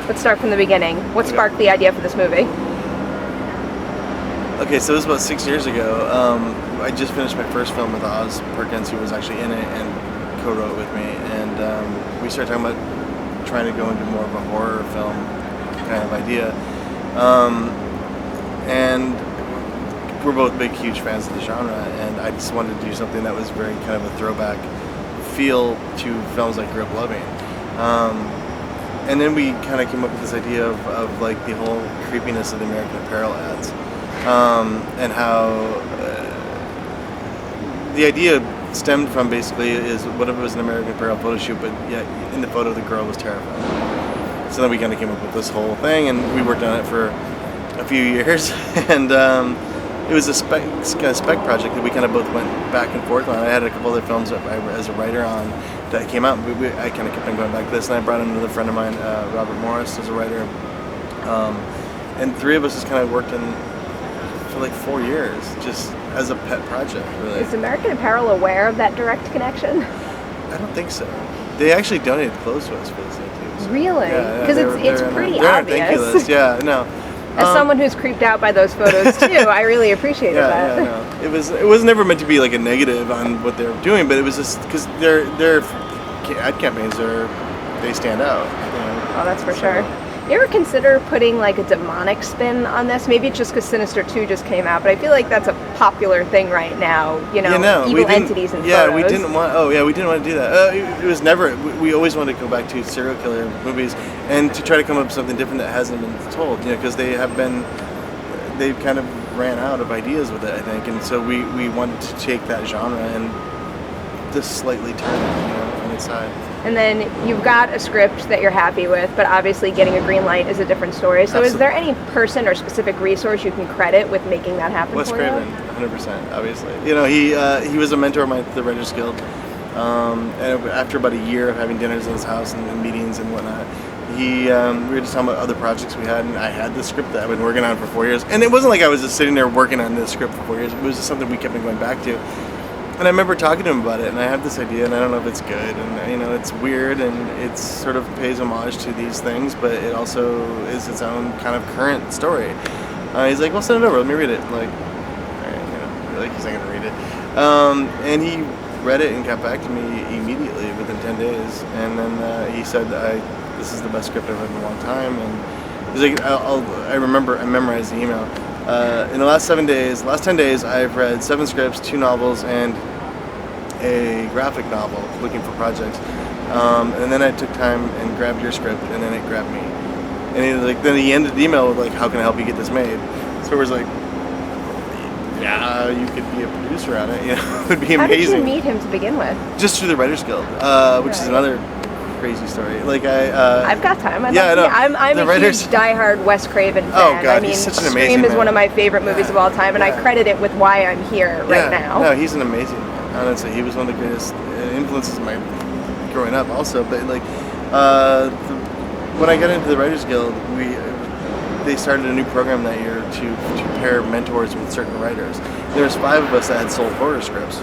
Let's start from the beginning. What sparked the idea for this movie? Okay, so this was about 6 years ago. I just finished my first film with Oz Perkins, who was actually in it and co-wrote with me, and we started talking about trying to go into more of a horror film kind of idea. And we're both big, huge fans of the genre, and I just wanted to do something that was very kind of a throwback feel to films I grew up loving. And then we kind of came up with this idea of like the whole creepiness of the American Apparel ads, and how the idea stemmed from basically is what if it was an American Apparel photo shoot, but yet in the photo the girl was terrified. So then we kind of came up with this whole thing, and we worked on it for a few years, and it was a kind of spec project that we kind of both went back and forth on. I had a couple other films that as a writer on that came out. I kind of kept on going back to this, and I brought in another friend of mine, Robert Morris, as a writer. And three of us just kind of worked in for like 4 years, just as a pet project, really. Is American Apparel aware of that direct connection? I don't think so. They actually donated clothes to us for this thing too. So. Really? Because it's pretty they're obvious. ridiculous. Yeah, no. As someone who's creeped out by those photos too, I really appreciated that. Yeah, no. It was never meant to be like a negative on what they were doing, but it was just because their ad campaigns they stand out. You know? Oh, that's for sure. You ever consider putting like a demonic spin on this? Maybe it's just because Sinister 2 just came out, but I feel like that's a popular thing right now. You know, evil entities in photos. We didn't want to do that. It was never. We always wanted to go back to serial killer movies and to try to come up with something different that hasn't been told. You know, because they've kind of ran out of ideas with it, I think, and so we wanted to take that genre and just slightly turn it, on its side. And then you've got a script that you're happy with, but obviously getting a green light is a different story. So Absolutely. Is there any person or specific resource you can credit with making that happen Wes for Craven, you? 100%, obviously. You know, he was a mentor of mine at the Writers Guild. And after about a year of having dinners in his house and meetings and whatnot, we were just talking about other projects we had, and I had this script that I've been working on for 4 years. And it wasn't like I was just sitting there working on this script for 4 years. It was just something we kept on going back to. And I remember talking to him about it, and I have this idea, and I don't know if it's good, and it's weird, and it sort of pays homage to these things, but it also is its own kind of current story. He's like, well, send it over, let me read it. I'm like, all right, like he's not gonna read it. And he read it and got back to me immediately within 10 days, and then he said, this is the best script I've read in a long time, and he's like, I memorized the email. In the last 10 days, I've read 7 scripts, 2 novels, and a graphic novel looking for projects. And then I took time and grabbed your script, and then it grabbed me. And then he ended the email with like, how can I help you get this made? So it was like, yeah, you could be a producer on it. You know, it would be amazing. How did you meet him to begin with? Just through the Writers Guild, which is another crazy story. Like I've got time. I'm a huge diehard Wes Craven fan. Oh God, he's such an amazing Scream is man. one of my favorite movies of all time, and I credit it with why I'm here right now. No, he's an amazing man. Honestly, he was one of the greatest influences of my growing up. Also, but like when I got into the Writers Guild, they started a new program that year to pair mentors with certain writers. There was 5 of us that had sold horror scripts.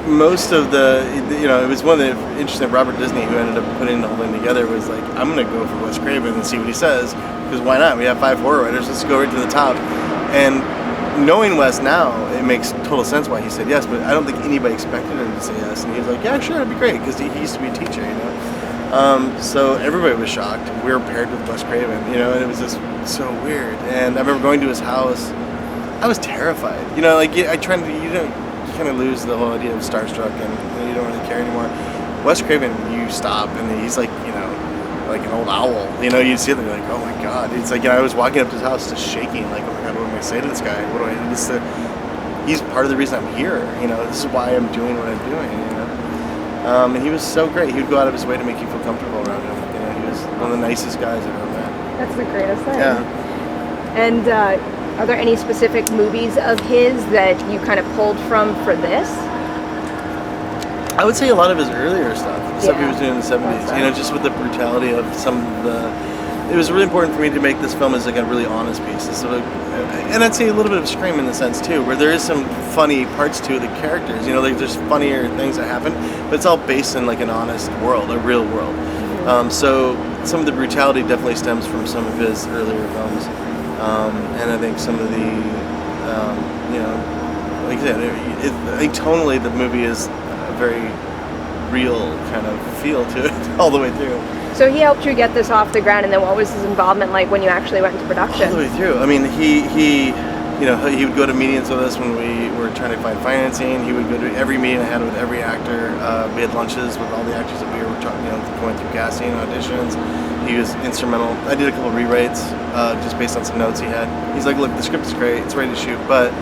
Most of it was one of the interesting. Robert Disney, who ended up putting the whole thing together, was like, I'm going to go for Wes Craven and see what he says, because why not? We have 5 horror writers, let's go right to the top. And knowing Wes now, it makes total sense why he said yes, but I don't think anybody expected him to say yes. And he was like, yeah, sure, it'd be great, because he used to be a teacher, So everybody was shocked. We were paired with Wes Craven, and it was just so weird. And I remember going to his house. I was terrified. You kind of lose the whole idea of starstruck, and you don't really care anymore. Wes Craven, you stop, and he's like, like an old owl. You see it, and you're like, oh my God. It's like, I was walking up to his house just shaking, like, oh my God, what am I going to say to this guy? What do I do? He's part of the reason I'm here. This is why I'm doing what I'm doing. And he was so great. He would go out of his way to make you feel comfortable around him. He was one of the nicest guys I've ever met. That's the greatest thing. Yeah. And are there any specific movies of his that you kind of pulled from for this? I would say a lot of his earlier stuff he was doing in the 70s. Just with the brutality of some of the. It was really important for me to make this film as like a really honest piece. And I'd say a little bit of Scream in the sense too, where there is some funny parts to the characters. There's funnier things that happen, but it's all based in like an honest world, a real world. So some of the brutality definitely stems from some of his earlier films, and I think some of the, like I said, I think tonally the movie is a very real kind of feel to it all the way through. So he helped you get this off the ground, and then what was his involvement like when you actually went into production? All the way through. I mean, he would go to meetings with us when we were trying to find financing. He would go to every meeting I had with every actor. We had lunches with all the actors that we were going through casting, auditions. He was instrumental. I did a couple rewrites just based on some notes he had. He's like, look, the script is great. It's ready to shoot, but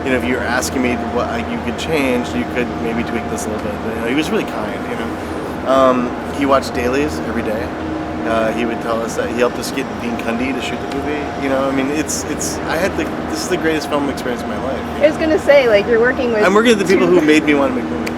if you're asking me what you could change, you could maybe tweak this a little bit. But, he was really kind, He watched dailies every day. He would tell us that he helped us get Dean Cundy to shoot the movie. This is the greatest film experience of my life. I was gonna say, like, you're working with. I'm working with the people who made me want to make movies.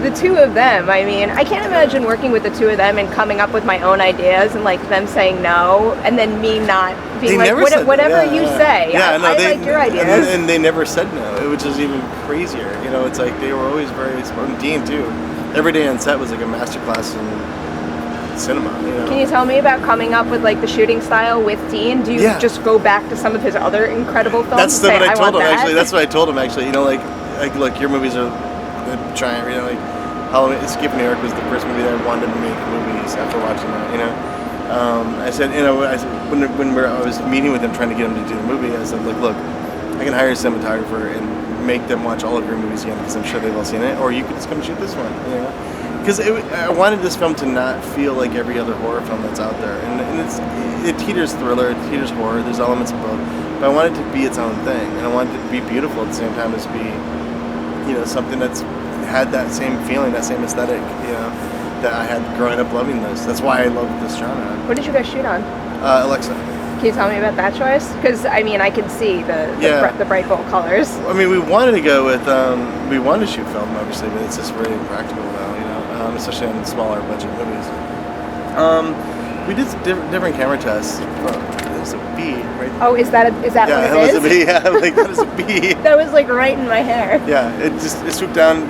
The two of them. I mean, I can't imagine working with the two of them and coming up with my own ideas and like them saying no, and then me not being like, whatever you say. I like your ideas. And they never said no, which is even crazier. It's like they were always very supportive. Dean too. Every day on set was like a masterclass in cinema. Can you tell me about coming up with like the shooting style with Dean? Do you just go back to some of his other incredible films? That's what I told him. Actually, that's what I told him. Actually, like look, your movies are giant. Like Halloween, Escape from New York was the first movie that I wanted to make movies after watching that. I said, when I was meeting with him trying to get him to do the movie, I said, look, I can hire a cinematographer and make them watch all of your movies again because I'm sure they've all seen it, or you could just come shoot this one. Because I wanted this film to not feel like every other horror film that's out there, and it teeters thriller, it teeters horror. There's elements of both, but I wanted it to be its own thing, and I wanted it to be beautiful at the same time as be, something that's had that same feeling, that same aesthetic, that I had growing up loving this. That's why I love this genre. What did you guys shoot on? Alexa. Can you tell me about that choice? Because I mean, I can see the bright bold colors. I mean, we wanted to go with we wanted to shoot film, obviously, but it's just really impractical now, especially on smaller budget movies. We did different camera tests. There's a bee right there. Oh, is that what it is? Yeah, that was a bee. Yeah, like that is a bee. That was like right in my hair. Yeah, it swooped down.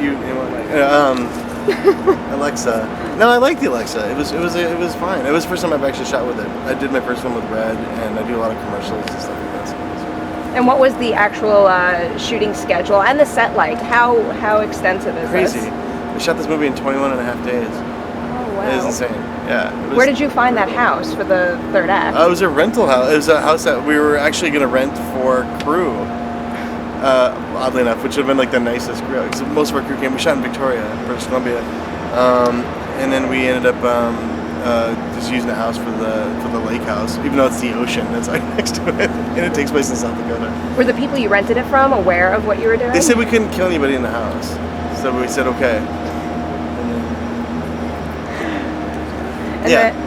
Alexa. No, I like the Alexa. It was fine. It was the first time I've actually shot with it. I did my first one with Red, and I do a lot of commercials and stuff like that. And what was the actual shooting schedule and the set like? How extensive is Crazy. this? We shot this movie in 21 and a half days. Oh, wow. It is insane. Yeah. Where did you find that house for the third act? It was a rental house. It was a house that we were actually going to rent for crew. Oddly enough, which would have been like the nicest crew. Because most of our crew came. We shot in Victoria, British Columbia, and then we ended up just using the house for the lake house, even though it's the ocean that's right next to it, and it takes place in South Dakota. Were the people you rented it from aware of what you were doing? They said we couldn't kill anybody in the house, so we said okay.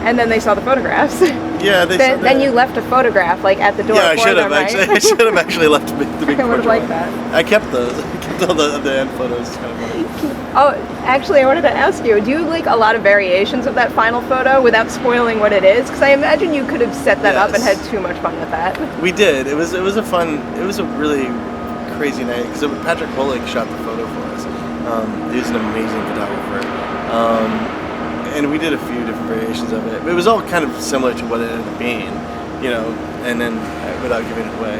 And then they saw the photographs. Yeah, then you left a photograph like at the door. Yeah, I should have right? actually. I should have actually left the big. I would have liked that. I kept those. I kept all the end photos. It's kind of funny. Oh, actually, I wanted to ask you: do you like a lot of variations of that final photo without spoiling what it is? Because I imagine you could have set that up and had too much fun with that. We did. It was a really crazy night because Patrick Pollock shot the photo for us. He's an amazing photographer. And we did a few different variations of it. But it was all kind of similar to what it ended up being, and then without giving it away.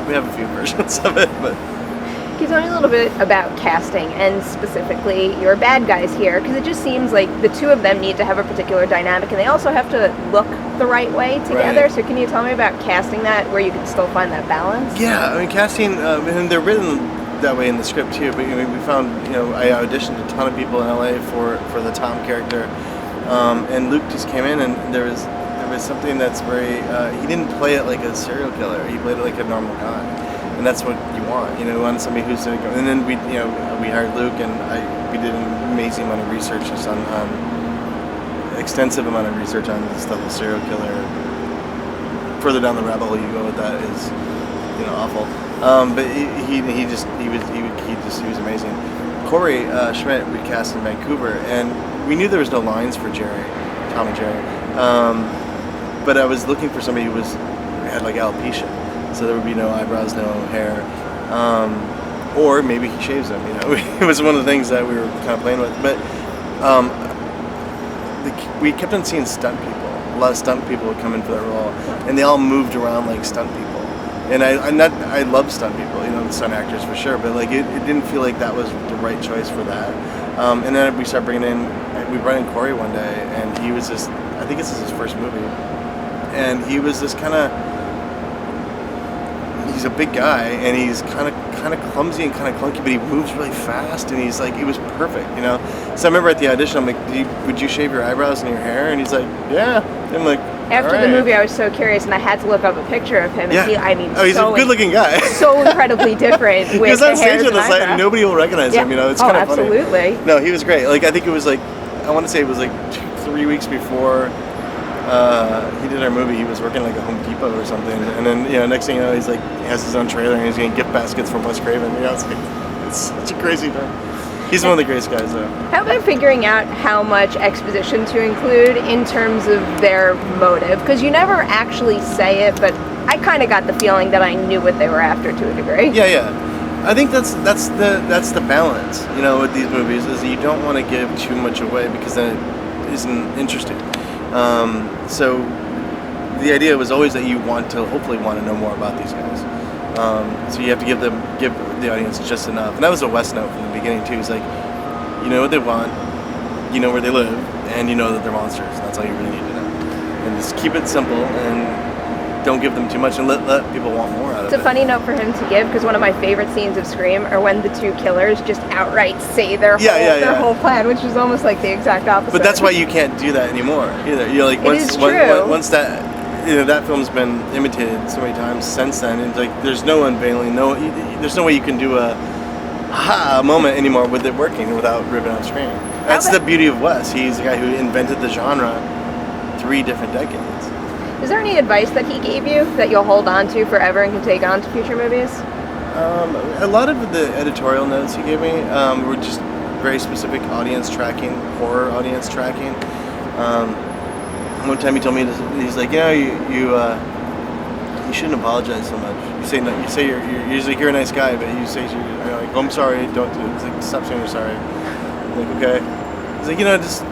We have a few versions of it, but. Can you tell me a little bit about casting and specifically your bad guys here? Because it just seems like the two of them need to have a particular dynamic and they also have to look the right way together. Right. So can you tell me about casting that where you can still find that balance? Yeah, I mean casting, and they're written that way in the script too, but we found, I auditioned a ton of people in LA for the Tom character, and Luke just came in and there was something that's very, he didn't play it like a serial killer, he played it like a normal guy, and that's what you want, you want somebody who's going to go, and then we hired Luke and we did an amazing amount of research just on extensive amount of research on the stuff with serial killer. Further down the rabbit hole you go with that is, awful. But he was amazing. Corey Schmidt we cast in Vancouver, and we knew there was no lines for Tom and Jerry. But I was looking for somebody who had like alopecia, so there would be no eyebrows, no hair, or maybe he shaves them. It was one of the things that we were kind of playing with. But we kept on seeing stunt people. A lot of stunt people would come in for that role, and they all moved around like stunt people. And I love stunt people, the stunt actors for sure, but like it didn't feel like that was the right choice for that. And then we started we brought in Corey one day, and he was just, I think this is his first movie, and he was this he's a big guy, and he's kind of clumsy and kind of clunky, but he moves really fast, and he's like, it was perfect, So I remember at the audition, I'm like, would you shave your eyebrows and your hair? And he's like, yeah. And I'm like, after the movie, I was so curious, and I had to look up a picture of him. And he's a good-looking guy. So incredibly different with he was on stage with us, like, and nobody will recognize him. It's kind of funny. Absolutely. No, he was great. Like I think it was like, I want to say it was like 3 weeks before he did our movie. He was working like a Home Depot or something, and then next thing you know, he's like, he has his own trailer, and he's getting gift baskets from Wes Craven. It's such a crazy thing. He's one of the greatest guys, though. How about figuring out how much exposition to include in terms of their motive? Because you never actually say it, but I kind of got the feeling that I knew what they were after to a degree. Yeah. I think that's the balance, with these movies, is you don't want to give too much away because then it isn't interesting. So the idea was always that you hopefully want to know more about these guys. So you have to give the audience just enough. And that was a Wes note from the beginning too. It's like, you know what they want, you know where they live, and you know that they're monsters. That's all you really need to know. And just keep it simple and don't give them too much, and let people want more out of it. It's a funny note for him to give, because one of my favorite scenes of Scream are when the two killers just outright say their whole plan, which is almost like the exact opposite. But that's why you can't do that anymore either. Like once that. That film's been imitated so many times since then, and like there's no unveiling, there's no way you can do a moment anymore with it working without ripping on screen. That's the beauty of Wes. He's the guy who invented the genre 3 different decades. Is there any advice that he gave you that you'll hold on to forever and can take on to future movies? A lot of the editorial notes he gave me were just very specific audience tracking, horror audience tracking. One time he told me this, he's like, you shouldn't apologize so much. You say you're a nice guy, but you say you're like, oh, I'm sorry, don't do it. He's like, stop saying you're sorry. I'm like, okay. He's like, just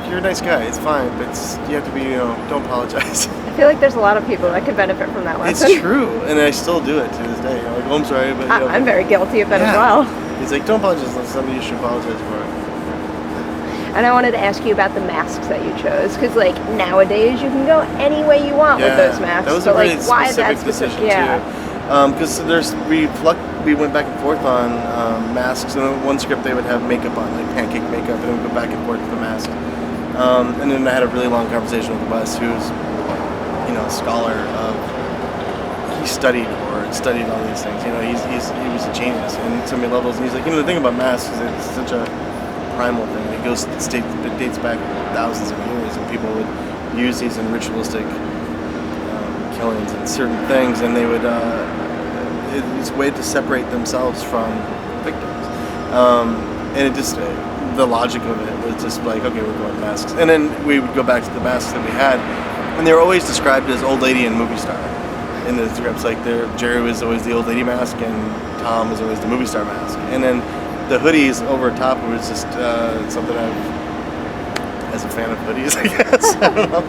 you're a nice guy. It's fine, but you have to be, don't apologize. I feel like there's a lot of people that could benefit from that lesson. It's true, and I still do it to this day. Like, oh, I'm sorry, but I'm very guilty of that as well. He's like, don't apologize. That's something you should apologize for. And I wanted to ask you about the masks that you chose, because like nowadays you can go any way you want with those masks. That was a really specific decision too. Because we went back and forth on masks. And one script they would have makeup on, like pancake makeup, and it would go back and forth with the mask. And then I had a really long conversation with Wes, who's a scholar of. He studied horror and studied all these things. He was a genius in so many levels. And he's like, the thing about masks is it's such a primal thing. It dates back thousands of years, and people would use these in ritualistic killings and certain things, and they would it's a way to separate themselves from victims. And it just the logic of it was just like, okay, we're going masks, and then we would go back to the masks that we had, and they were always described as old lady and movie star in the scripts. Like Jerry was always the old lady mask, and Tom was always the movie star mask, and then the hoodies over top was just something as a fan of hoodies, I guess. I don't know.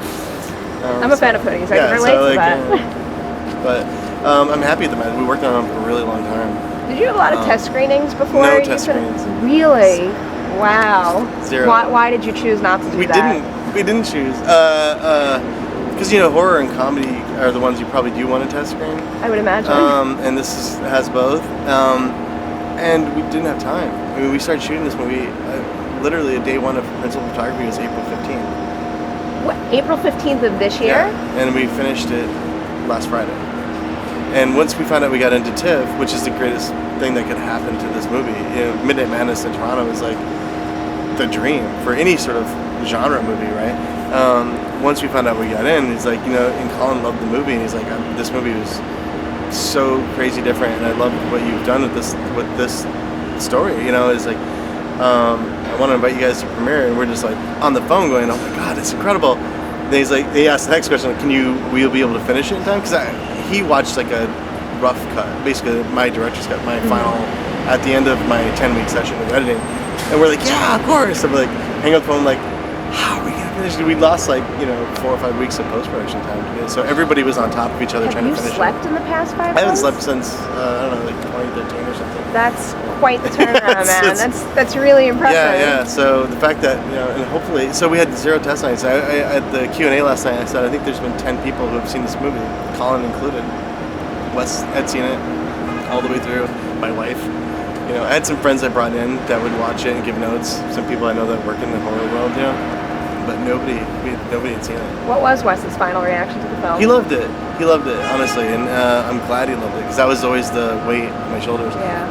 I'm a fan of hoodies. I can relate to that. But I'm happy with them. We worked on them for a really long time. Did you have a lot of test screenings before? No test screenings. Really? Wow. 0. Why did you choose not to do that? We didn't choose. Because horror and comedy are the ones you probably do want to test screen. I would imagine. And this has both. And we didn't have time. I mean, we started shooting this movie, literally day one of principal photography was April 15th. What, April 15th of this year? Yeah, and we finished it last Friday. And once we found out we got into TIFF, which is the greatest thing that could happen to this movie, Midnight Madness in Toronto is like the dream for any sort of genre movie, right? Once we found out we got in, he's like, and Colin loved the movie, and he's like, this movie was so crazy different, and I love what you've done with this story. It's like I want to invite you guys to premiere, and we're just like on the phone going, oh my god, it's incredible. And he's like, he asked the next question, like, will you be able to finish it in time? Because he watched like a rough cut, basically my director's cut, my final at the end of my 10-week session of editing, and we're like, yeah, of course. And we're like, hang up the phone, like, how are we gonna finish? We lost like 4 or 5 weeks of post-production time to do it. So everybody was on top of each other trying to finish it. Have you slept in the past 5 months? I haven't slept since I don't know, like 2013 or something. That's quite the turnaround, man. That's really impressive. Yeah. So the fact that and hopefully, so we had 0 test nights. At the Q&A last night, I said I think there's been 10 people who have seen this movie, Colleen included. Wes had seen it all the way through. My wife. I had some friends I brought in that would watch it and give notes. Some people I know that work in the horror world, but nobody had seen it. What was Wes's final reaction to the film? He loved it, honestly, and I'm glad he loved it, because that was always the weight on my shoulders. Yeah.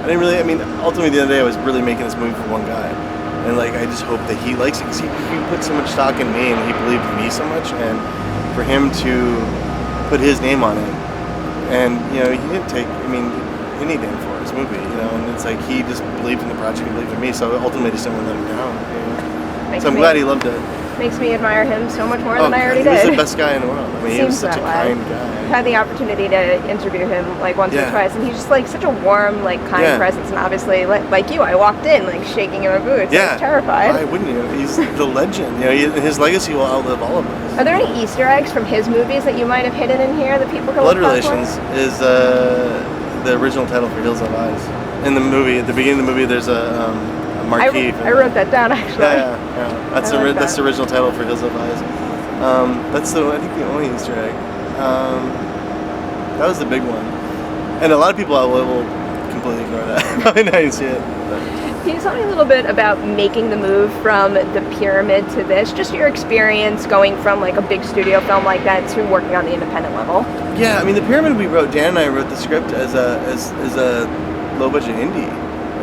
Ultimately, the other day I was really making this movie for one guy, and I just hope that he likes it, because he put so much stock in me, and he believed in me so much, and for him to put his name on it, and he didn't take anything for his movie, and it's like he just believed in the project, he believed in me, so ultimately just didn't want to let him down. So I'm glad he loved it. Makes me admire him so much more than I already did. did. He was the best guy in the world. He was such a kind guy. I've had the opportunity to interview him once or twice, and he's just such a warm, kind presence. And obviously, like you, I walked in shaking in my boots. I was terrified. Why wouldn't you? He's the legend. His legacy will outlive all of us. Are there any Easter eggs from his movies that you might have hidden in here that people can Blood look up for? Relations is the original title for Hills Have Eyes. In the movie, at the beginning of the movie, there's a marquee. I wrote that down actually. Yeah. That's the original title for Hills Have Eyes. That's I think the only Easter egg. That was the big one, and a lot of people will completely ignore that. Probably not even see it. Can you tell me a little bit about making the move from The Pyramid to this? Just your experience going from a big studio film like that to working on the independent level. Yeah, The Pyramid Dan and I wrote the script as a low budget indie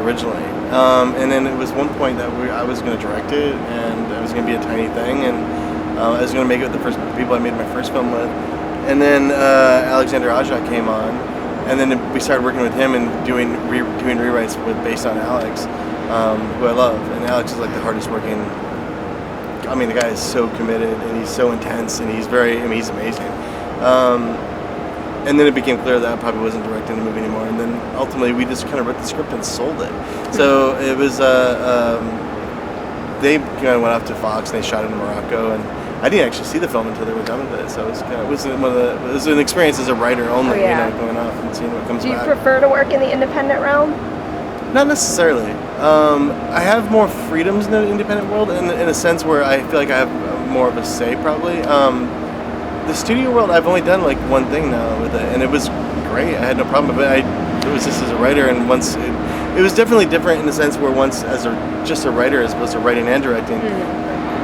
originally, and then it was one point that I was going to direct it, and it was going to be a tiny thing, and I was going to make it with the first people I made my first film with, and then Alexander Aja came on, and then we started working with him and doing rewrites based on Alex, who I love, and Alex is the hardest working. The guy is so committed, and he's so intense, and he's he's amazing. And then it became clear that I probably wasn't directing the movie anymore. And then ultimately we just kind of wrote the script and sold it. So it was, they went off to Fox and they shot it in Morocco. And I didn't actually see the film until they were done with it. So it was an experience as a writer only, going off and seeing what comes back. Do you prefer to work in the independent realm? Not necessarily. I have more freedoms in the independent world in a sense where I feel like I have more of a say probably. The studio world, I've only done one thing now with it, and it was great. I had no problem with it. It was just as a writer, and once it was definitely different in the sense where once as just a writer as opposed to writing and directing,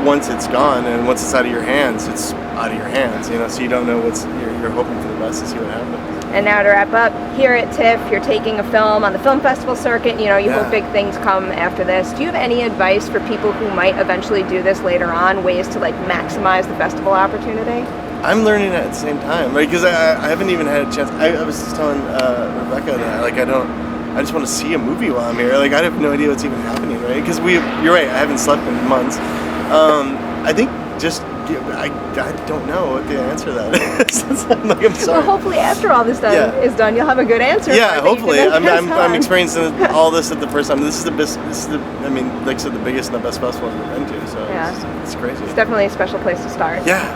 once it's gone and once it's out of your hands, it's out of your hands. So you don't know you're hoping for the best to see what happens. And now to wrap up, here at TIFF, you're taking a film on the film festival circuit. You hope big things come after this. Do you have any advice for people who might eventually do this later on, ways to maximize the festival opportunity? I'm learning it at the same time, right? Because I haven't even had a chance. I was just telling Rebecca that I just want to see a movie while I'm here. I have no idea what's even happening, right? Because you're right. I haven't slept in months. I think I don't know what the answer to that is. I'm sorry. Well, hopefully after all this is done, you'll have a good answer. Yeah, hopefully. I'm experiencing all this at the first time. This is the biggest and the best festival I've ever been to. So it's crazy. It's definitely a special place to start. Yeah.